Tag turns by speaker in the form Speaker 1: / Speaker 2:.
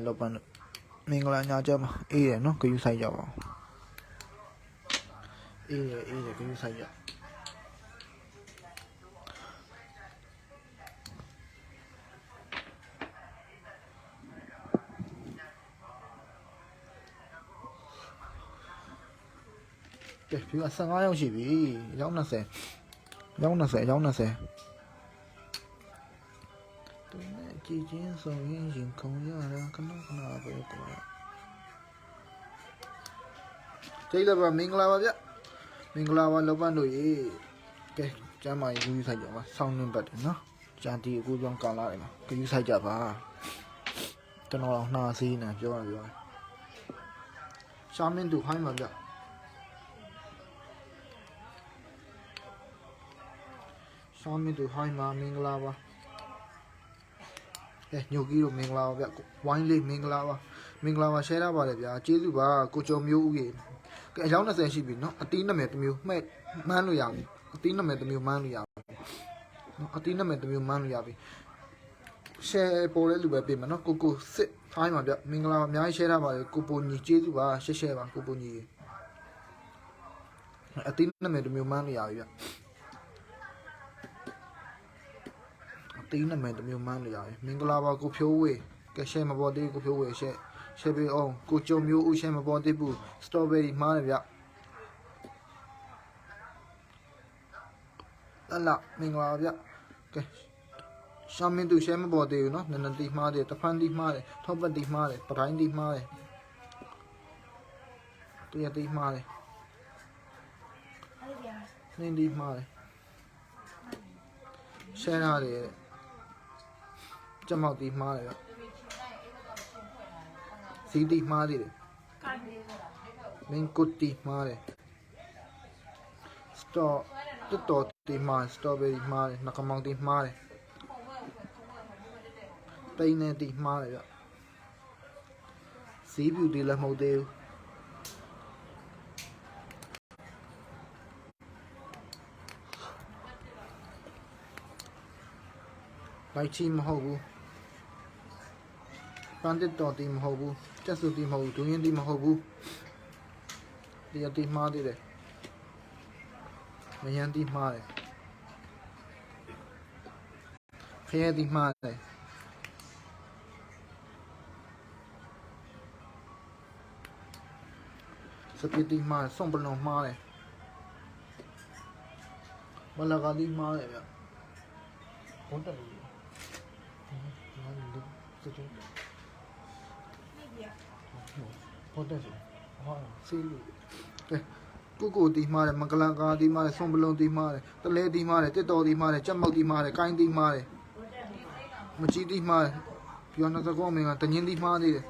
Speaker 1: လောက်ပန်းမင်္ဂလာညာကြမှာအေးတယ်နော်ဂယူဆိုင်ရောက်အောင်အေးတယ်ဂယူဆိုင်ရောက်ကဲပြီး15ရောက်ရှိပြီရောက်20တူနဲ့ကြည်ချင်းဆိုရင်ရင်ခုံရတာခဏပဲကွာကျေးဇူးပါမင်္ဂလာပါဗျမင်္ဂလာပါလောပန်းတို့ရေကဲကျမ်းမာရေးဂယူဆိုင်ကြပါဆောင်းနှင်းပတ်တယ်နော်ဂျန်တီအကူကြောင့်ကန်လာတယ်မှာဂယူဆိုင်ကြပါကျွန်တော်တော့နှာစေးနေပြောရှာမင်းသူဟိုင်းပါဗျရှာမင်းသူဟိုင်းမှာမင်္ဂလာပါညိုကြီးတို့မင်္ဂလာပါဗျဝိုင်းလေးမင်္ဂလာပါရှယ်ထားပါတယ်ဗျာကျေးဇူးပါကိုကျော်မျိုးဦးရေကဲအယောက်20ရှိပြီနော်အတီးနမယ်တစ်မျိုးမှန်းလို့ရပြီအတီးနမယ်တစ်မျိုးမှန်းလို့ရပြီနော်အတီးနမယ်တစ်မျိုးမှန်းလို့ရပြီရှယ်ပေါ်တဲ့လူပဲပြင်မယ်နော်ကိုစစ်ဖိုင်းပါဗျမင်္ဂလာအများကြီးရှယ်ထားပါတယ်ကိုပိုညီကျေးဇူးပါရှယ်ပါကိုပိုညီအတီးနမယ်တစ်မျိုးမှန်းလို့ရပြီဗျတီးနမယ်တစ်မျိုးမှန်းလို့ရတယ်မင်္ဂလာပါကိုဖြိုးဝေကဲရှယ်မပေါ်သေးကိုဖြိုးဝေရှယ်ပေးအောင်ကိုကြုံမျိုးဦးရှယ်မပေါ်သေးဘူးစတော်ဘယ်ရီမှားတယ်ဗျလာမင်္ဂလာဗျကဲရှာမင်းသူရှယ်မပေါ်သေးဘူးနော်နည်းနည်းတီးမှားတယ်တဖန်တီးမှားတယ်ထောက်ပတ်တီးမှားတယ်ပတိုင်းတီးမှားတယ်တရားတီးမှားတယ်နင်းတီးမှားတယ်ရှယ်ရတယ်ကျမောက်တီမှားတယ်ဗျစီတီမှားသေးတယ်မင်းကုတ်တီမှားတယ်စတော်တီမှားစတော်ဘယ်ရီမှားတယ်နှကမောင်တီမှားတယ်ပိန်းနေတီမှားတယ်ဗျစီးပြူတီလည်းမဟုတ်သေးဘူးလိုက်ချီမဟုတ်ဘူးပန်းတစ်တော်တီမဟုတ်ဘူးတက်စုတီမဟုတ်ဘူးဒူးရင်တီမဟုတ်ဘူးတရားတီမှားသေးတယ်မယန်တီမှားတယ်ဖဲတီမှားတယ်စပီတီမှားဆွန်ပလုံမှားတယ်မလာကတီမှားတယ်ဗျဘုံတယ်ဟုတ်တယ်ဟာစီလူကိုတီမှားတယ်မင်္ဂလာကာတီမှားတယ်ဆွန်ပလုံတီမှားတယ်တလဲတီမှားတယ်တစ်တော်တီမှားတယ်ကြက်မောက်တီမှားတယ်ကိုင်းတီမှားတယ်မကြီးတီမှားတယ်ပြောနေသကောမင်းကတညင်းတီမှားသေးတယ်